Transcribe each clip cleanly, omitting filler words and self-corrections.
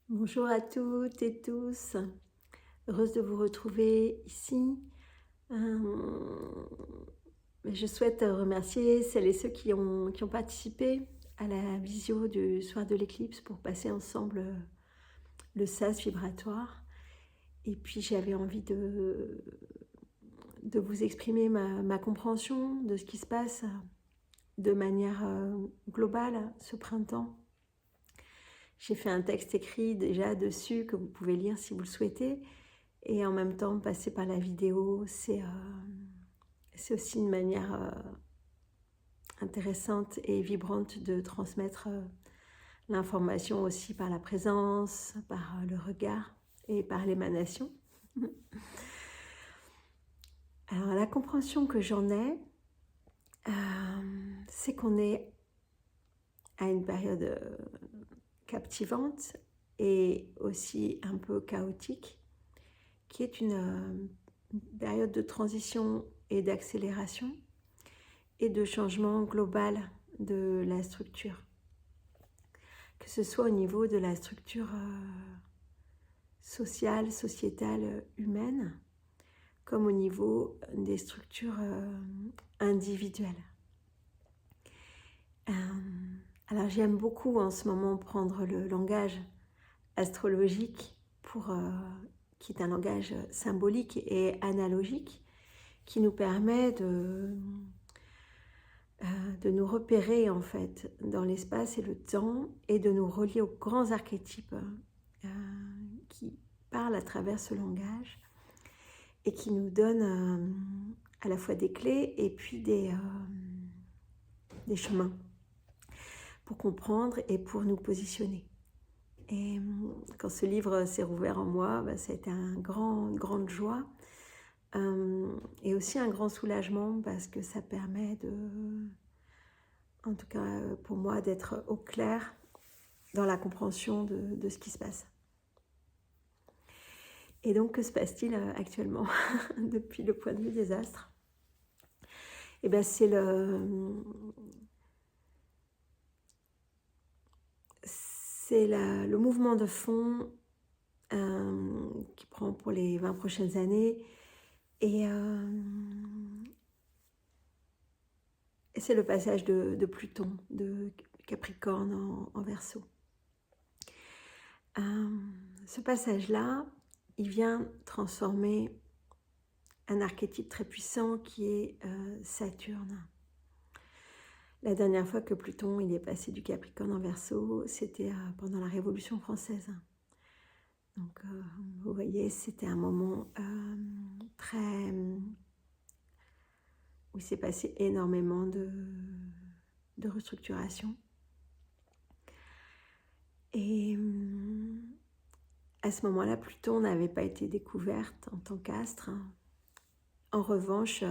Bonjour à toutes et tous, heureuse de vous retrouver ici. Je souhaite remercier celles et ceux qui ont participé à la visio du soir de l'éclipse pour passer ensemble le sas vibratoire. Et puis j'avais envie de vous exprimer ma compréhension de ce qui se passe de manière globale ce printemps. J'ai fait un texte écrit déjà dessus que vous pouvez lire si vous le souhaitez. Et en même temps, passer par la vidéo, c'est aussi une manière intéressante et vibrante de transmettre l'information aussi par la présence, par le regard et par l'émanation. Alors la compréhension que j'en ai, c'est qu'on est à une période captivante et aussi un peu chaotique, qui est une période de transition et d'accélération et de changement global de la structure. Que ce soit au niveau de la structure sociale, sociétale, humaine, comme au niveau des structures individuelles. Alors j'aime beaucoup en ce moment prendre le langage astrologique qui est un langage symbolique et analogique qui nous permet de nous repérer en fait dans l'espace et le temps et de nous relier aux grands archétypes qui parlent à travers ce langage et qui nous donnent à la fois des clés et puis des chemins pour comprendre et pour nous positionner. Et quand ce livre s'est rouvert en moi, ça a été une grande joie et aussi un grand soulagement parce que ça permet en tout cas pour moi, d'être au clair dans la compréhension de ce qui se passe. Et donc, que se passe-t-il actuellement depuis le point de vue des astres? Eh bien, c'est le mouvement de fond qui prend pour les 20 prochaines années. Et c'est le passage de Pluton, de Capricorne en Verseau. Ce passage-là, il vient transformer un archétype très puissant qui est Saturne. La dernière fois que Pluton il est passé du Capricorne en Verseau, c'était pendant la Révolution française. Donc, vous voyez, c'était un moment très où il s'est passé énormément de restructuration. Et à ce moment-là, Pluton n'avait pas été découverte en tant qu'astre. En revanche,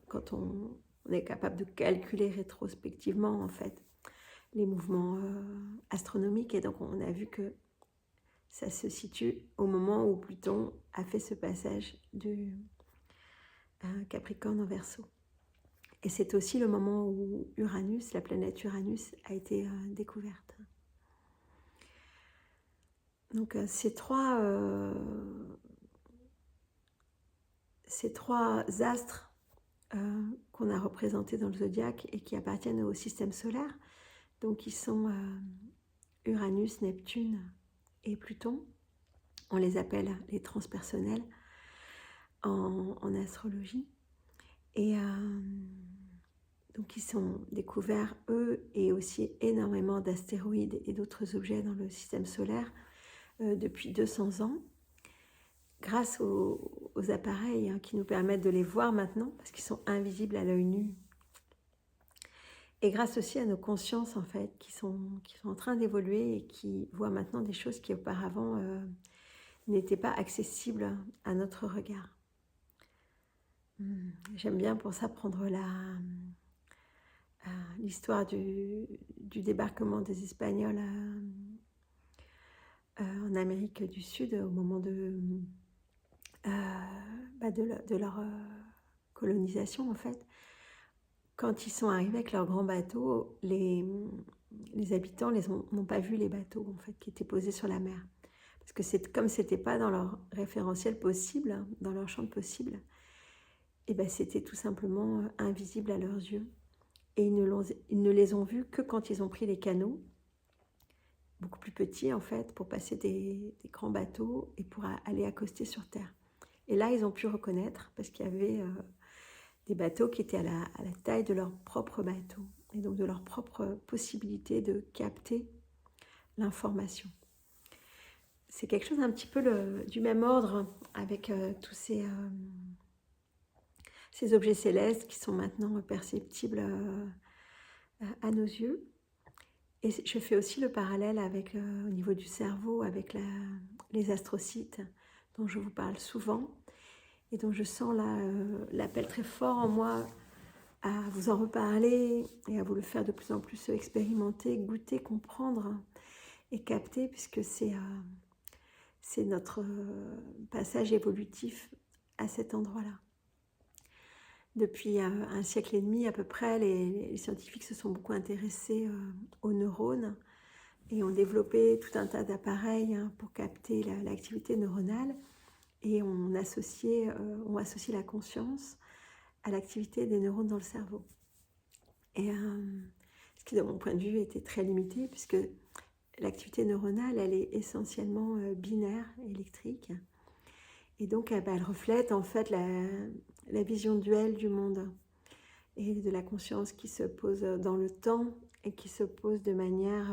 quand on est capable de calculer rétrospectivement en fait les mouvements astronomiques, et donc on a vu que ça se situe au moment où Pluton a fait ce passage du Capricorne en Verseau. Et c'est aussi le moment où Uranus, la planète Uranus, a été découverte. Donc ces trois astres qu'on a représentés dans le zodiaque et qui appartiennent au système solaire, donc ils sont Uranus, Neptune et Pluton. On les appelle les transpersonnels en astrologie. Et donc ils sont découverts, eux, et aussi énormément d'astéroïdes et d'autres objets dans le système solaire depuis 200 ans, grâce aux appareils qui nous permettent de les voir maintenant, parce qu'ils sont invisibles à l'œil nu. Et grâce aussi à nos consciences, en fait, qui sont en train d'évoluer et qui voient maintenant des choses qui auparavant n'étaient pas accessibles à notre regard. J'aime bien pour ça prendre l'histoire du débarquement des Espagnols en Amérique du Sud au moment de leur colonisation, en fait. Quand ils sont arrivés avec leurs grands bateaux, les habitants n'ont pas vu les bateaux en fait, qui étaient posés sur la mer. Parce que comme ce n'était pas dans leur référentiel possible, hein, dans leur champ de possible, et ben c'était tout simplement invisible à leurs yeux. Et ils ne les ont vus que quand ils ont pris les canaux, beaucoup plus petits en fait, pour passer des grands bateaux et pour aller accoster sur terre. Et là, ils ont pu reconnaître, parce qu'il y avait des bateaux qui étaient à la taille de leur propre bateau, et donc de leur propre possibilité de capter l'information. C'est quelque chose un petit peu du même ordre avec tous ces objets célestes qui sont maintenant perceptibles à nos yeux. Et je fais aussi le parallèle avec, au niveau du cerveau, avec les astrocytes, dont je vous parle souvent, et dont je sens l'appel très fort en moi à vous en reparler et à vous le faire de plus en plus expérimenter, goûter, comprendre et capter, puisque c'est notre passage évolutif à cet endroit-là. Depuis un siècle et demi à peu près, les scientifiques se sont beaucoup intéressés aux neurones et ont développé tout un tas d'appareils pour capter l'activité neuronale, et on associe la conscience à l'activité des neurones dans le cerveau. Et ce qui, de mon point de vue, était très limité, puisque l'activité neuronale, elle est essentiellement binaire, électrique. Et donc, elle reflète en fait la vision duelle du monde et de la conscience qui se pose dans le temps et qui se pose de manière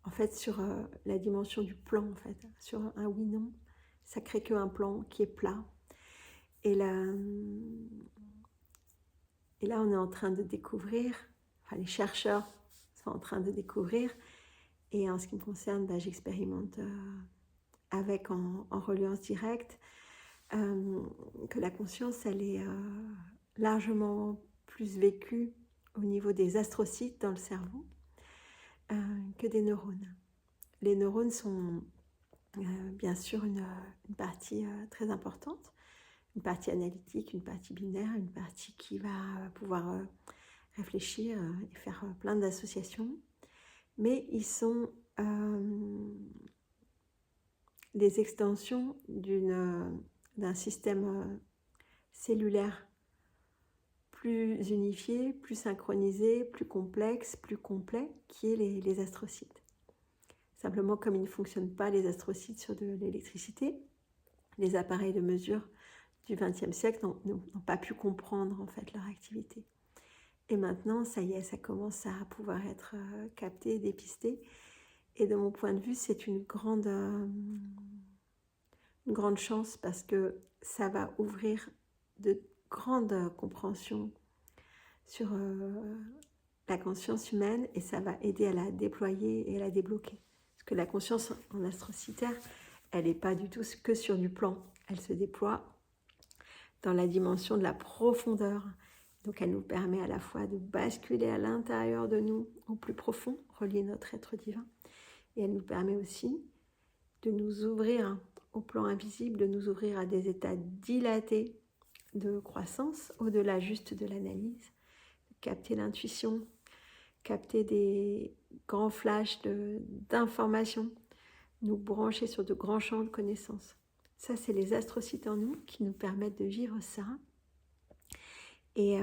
en fait sur la dimension du plan, en fait, sur un oui-non. Ça crée qu'un plan qui est plat. Et là, on est en train de découvrir, enfin les chercheurs sont en train de découvrir, et en ce qui me concerne, j'expérimente avec en reliance directe, que la conscience, elle est largement plus vécue au niveau des astrocytes dans le cerveau que des neurones. Les neurones sont bien sûr une partie très importante, une partie analytique, une partie binaire, une partie qui va pouvoir réfléchir et faire plein d'associations, mais ils sont des extensions d'un système cellulaire plus unifié, plus synchronisé, plus complexe, plus complet, qui est les astrocytes. Simplement, comme ils ne fonctionnent pas, les astrocytes, sur de l'électricité, les appareils de mesure du XXe siècle n'ont pas pu comprendre en fait leur activité. Et maintenant, ça y est, ça commence à pouvoir être capté, dépisté. Et de mon point de vue, c'est une grande chance, parce que ça va ouvrir de grandes compréhensions sur la conscience humaine, et ça va aider à la déployer et à la débloquer. Parce que la conscience en astrocytaire, elle n'est pas du tout que sur du plan. Elle se déploie dans la dimension de la profondeur. Donc elle nous permet à la fois de basculer à l'intérieur de nous, au plus profond, relier notre être divin. Et elle nous permet aussi de nous ouvrir au plan invisible, de nous ouvrir à des états dilatés de croissance, au-delà juste de l'analyse, capter l'intuition, capter des grands flashs d'informations, nous brancher sur de grands champs de connaissances. Ça, c'est les astrocytes en nous qui nous permettent de vivre ça. Et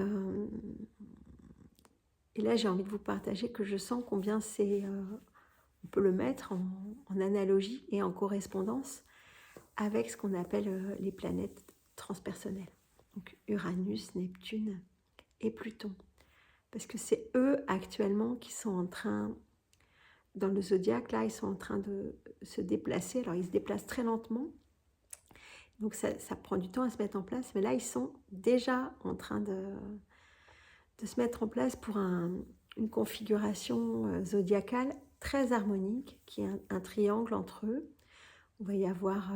là, j'ai envie de vous partager que je sens combien on peut le mettre en analogie et en correspondance avec ce qu'on appelle les planètes transpersonnelles. Donc Uranus, Neptune et Pluton. Parce que c'est eux actuellement qui sont en train, dans le zodiaque, là, ils sont en train de se déplacer. Alors ils se déplacent très lentement, donc ça prend du temps à se mettre en place, mais là ils sont déjà en train de se mettre en place pour une configuration zodiacale très harmonique, qui est un triangle entre eux. Il va y avoir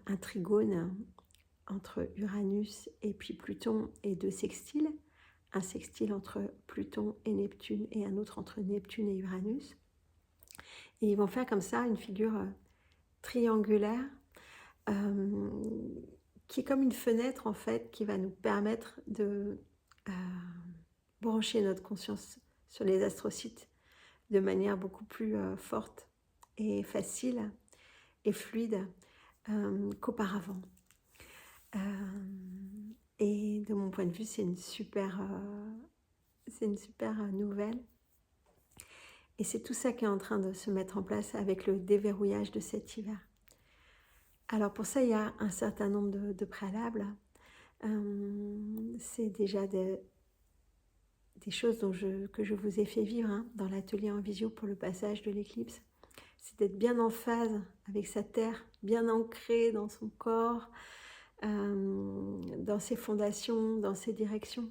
un trigone entre Uranus et puis Pluton, et deux sextiles. Un sextile entre Pluton et Neptune, et un autre entre Neptune et Uranus. Et ils vont faire comme ça une figure triangulaire qui est comme une fenêtre, en fait, qui va nous permettre de brancher notre conscience sur les astrocytes de manière beaucoup plus forte et facile et fluide qu'auparavant. Et de mon point de vue, c'est une super nouvelle. Et c'est tout ça qui est en train de se mettre en place avec le déverrouillage de cet hiver. Alors pour ça, il y a un certain nombre de préalables. C'est déjà des choses que je vous ai fait vivre dans l'atelier en visio pour le passage de l'éclipse. C'est d'être bien en phase avec sa terre, bien ancré dans son corps, dans ses fondations, dans ses directions,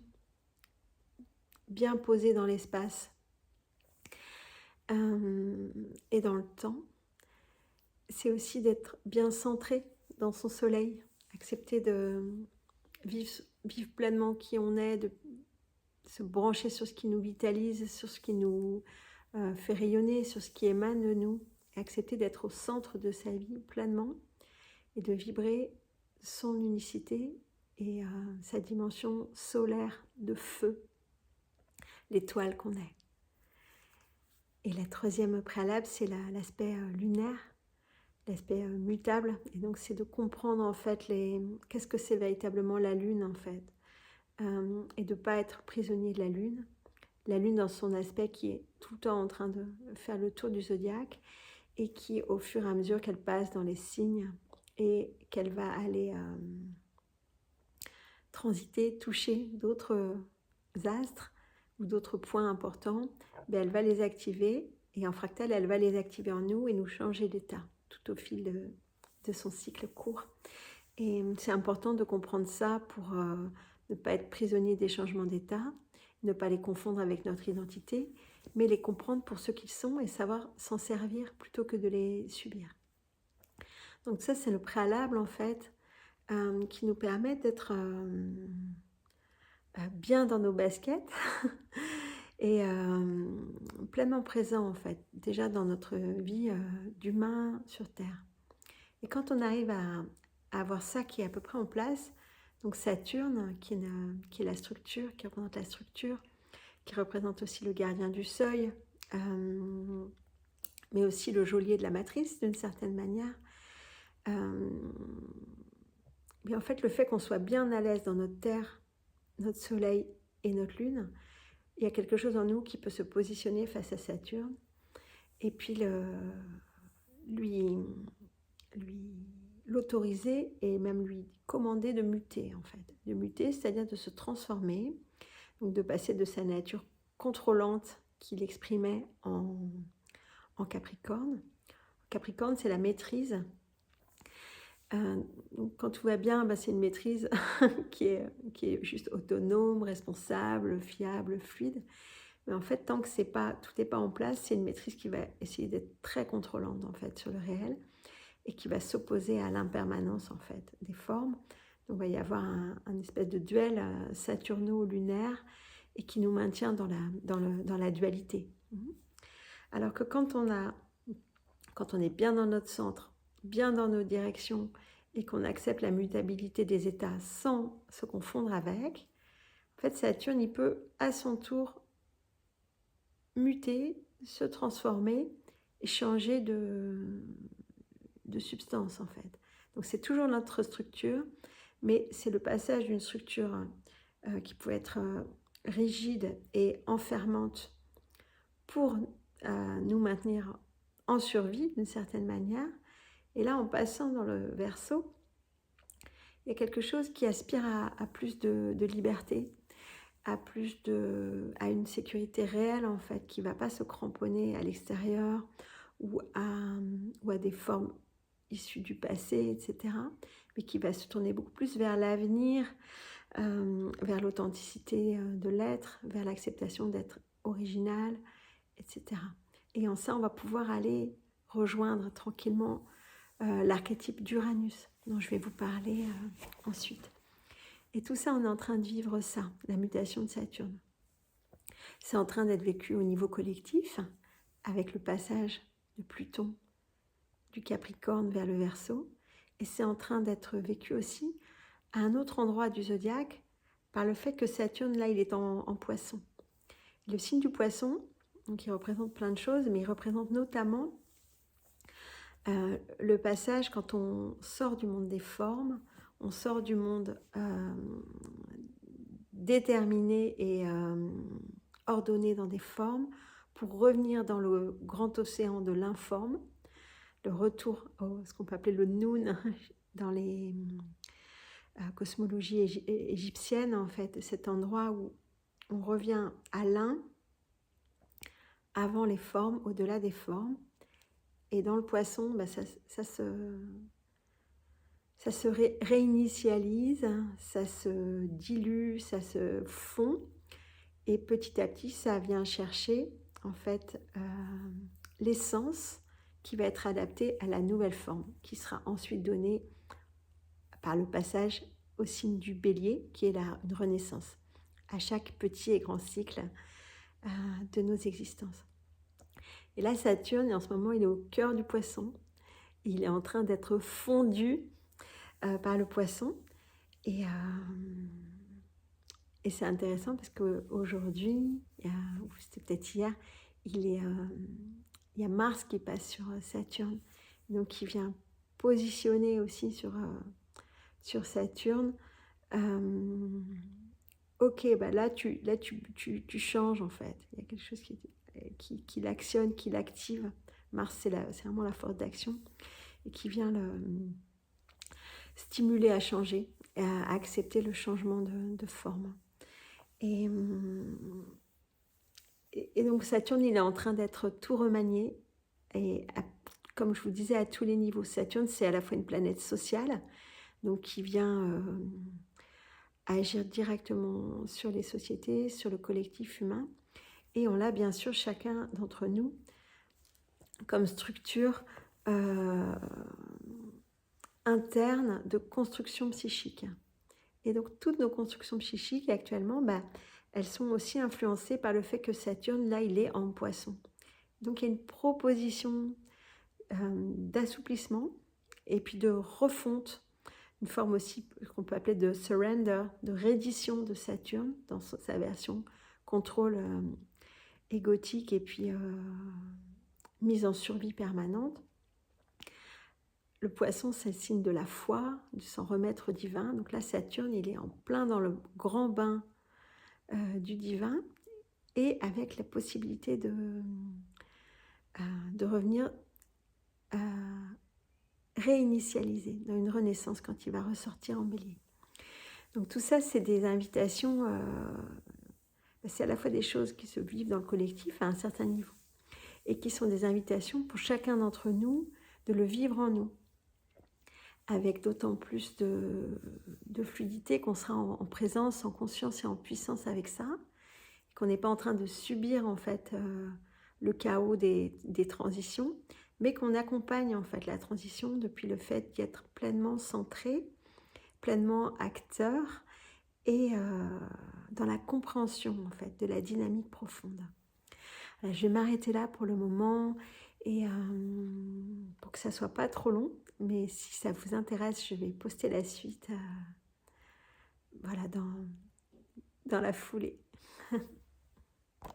bien posé dans l'espace et dans le temps. C'est aussi d'être bien centré dans son soleil, accepter de vivre pleinement qui on est, de se brancher sur ce qui nous vitalise, sur ce qui nous fait rayonner, sur ce qui émane de nous, et accepter d'être au centre de sa vie pleinement et de vibrer son unicité et sa dimension solaire de feu, l'étoile qu'on est. Et la troisième préalable, c'est l'aspect lunaire, l'aspect mutable. Et donc, c'est de comprendre en fait qu'est-ce que c'est véritablement la lune en fait. Et de ne pas être prisonnier de la lune. La lune dans son aspect qui est tout le temps en train de faire le tour du zodiaque et qui, au fur et à mesure qu'elle passe dans les signes et qu'elle va aller transiter, toucher d'autres astres ou d'autres points importants, elle va les activer et en fractal, elle va les activer en nous et nous changer d'état tout au fil de son cycle court. Et c'est important de comprendre ça pour ne pas être prisonnier des changements d'état, ne pas les confondre avec notre identité, mais les comprendre pour ce qu'ils sont et savoir s'en servir plutôt que de les subir. Donc ça, c'est le préalable en fait, qui nous permet d'être bien dans nos baskets et pleinement présent en fait, déjà dans notre vie d'humain sur Terre. Et quand on arrive à avoir ça qui est à peu près en place, donc Saturne qui est la structure, qui représente la structure, qui représente aussi le gardien du seuil, mais aussi le geôlier de la matrice d'une certaine manière. Mais en fait, le fait qu'on soit bien à l'aise dans notre Terre, notre Soleil et notre Lune, il y a quelque chose en nous qui peut se positionner face à Saturne et puis l'autoriser et même lui commander de muter en fait. De muter, c'est-à-dire de se transformer, donc de passer de sa nature contrôlante qu'il exprimait en Capricorne. Capricorne, c'est la maîtrise. Quand tout va bien, c'est une maîtrise qui est juste autonome, responsable, fiable, fluide. Mais en fait, tant que tout n'est pas en place, c'est une maîtrise qui va essayer d'être très contrôlante en fait sur le réel et qui va s'opposer à l'impermanence en fait des formes. Donc il va y avoir un espèce de duel saturno-lunaire et qui nous maintient dans la dualité. Alors que quand on est bien dans notre centre, bien dans nos directions et qu'on accepte la mutabilité des états sans se confondre avec, en fait Saturne il peut à son tour muter, se transformer et changer de substance en fait. Donc c'est toujours notre structure, mais c'est le passage d'une structure qui peut être rigide et enfermante pour nous maintenir en survie d'une certaine manière. Et là, en passant dans le Verseau, il y a quelque chose qui aspire à plus de liberté, à une sécurité réelle en fait, qui ne va pas se cramponner à l'extérieur ou à des formes issues du passé, etc., mais qui va se tourner beaucoup plus vers l'avenir, vers l'authenticité de l'être, vers l'acceptation d'être original, etc. Et en ça, on va pouvoir aller rejoindre tranquillement l'archétype d'Uranus, dont je vais vous parler ensuite. Et tout ça, on est en train de vivre ça, la mutation de Saturne. C'est en train d'être vécu au niveau collectif, avec le passage de Pluton du Capricorne vers le Verseau, et c'est en train d'être vécu aussi à un autre endroit du zodiaque, par le fait que Saturne, là, il est en Poisson. Le signe du Poisson, Donc il représente plein de choses, mais il représente notamment le passage quand on sort du monde des formes, on sort du monde déterminé et ordonné dans des formes pour revenir dans le grand océan de l'informe, le retour au ce qu'on peut appeler le noun dans les cosmologies égyptiennes, en fait, cet endroit où on revient à l'un avant les formes, au-delà des formes. Et dans le poisson, bah, ça se réinitialise, ça se dilue, ça se fond. Et petit à petit, ça vient chercher en fait l'essence qui va être adaptée à la nouvelle forme, qui sera ensuite donnée par le passage au signe du bélier, qui est une renaissance, à chaque petit et grand cycle de nos existences. Et là, Saturne, en ce moment, il est au cœur du poisson. Il est en train d'être fondu par le poisson. Et c'est intéressant parce qu'aujourd'hui, ou c'était peut-être hier, il y a Mars qui passe sur Saturne. Donc, qui vient positionner aussi sur Saturne. Ok, bah là, tu changes en fait. Il y a quelque chose qui l'actionne, qui l'active. Mars, c'est vraiment la force d'action et qui vient le stimuler à changer, à accepter le changement de forme. Et donc Saturne, il est en train d'être tout remanié. Et comme je vous disais, à tous les niveaux. Saturne, c'est à la fois une planète sociale, donc qui vient agir directement sur les sociétés, sur le collectif humain. Et on l'a bien sûr chacun d'entre nous comme structure interne de construction psychique. Et donc toutes nos constructions psychiques actuellement, elles sont aussi influencées par le fait que Saturne, là, il est en poisson. Donc il y a une proposition d'assouplissement et puis de refonte, une forme aussi qu'on peut appeler de surrender, de reddition de Saturne dans sa version contrôle égotique et puis mise en survie permanente. Le poisson, c'est le signe de la foi, de s'en remettre au divin. Donc là, Saturne, il est en plein dans le grand bain du divin et avec la possibilité de revenir réinitialiser dans une renaissance quand il va ressortir en bélier. Donc tout ça, c'est des invitations, c'est à la fois des choses qui se vivent dans le collectif à un certain niveau et qui sont des invitations pour chacun d'entre nous de le vivre en nous, avec d'autant plus de fluidité qu'on sera en présence, en conscience et en puissance avec ça, qu'on n'est pas en train de subir en fait le chaos des transitions, mais qu'on accompagne en fait la transition depuis le fait d'être pleinement centré, pleinement acteur et dans la compréhension en fait de la dynamique profonde. Alors, je vais m'arrêter là pour le moment et pour que ça soit pas trop long, mais si ça vous intéresse, je vais poster la suite voilà, dans la foulée.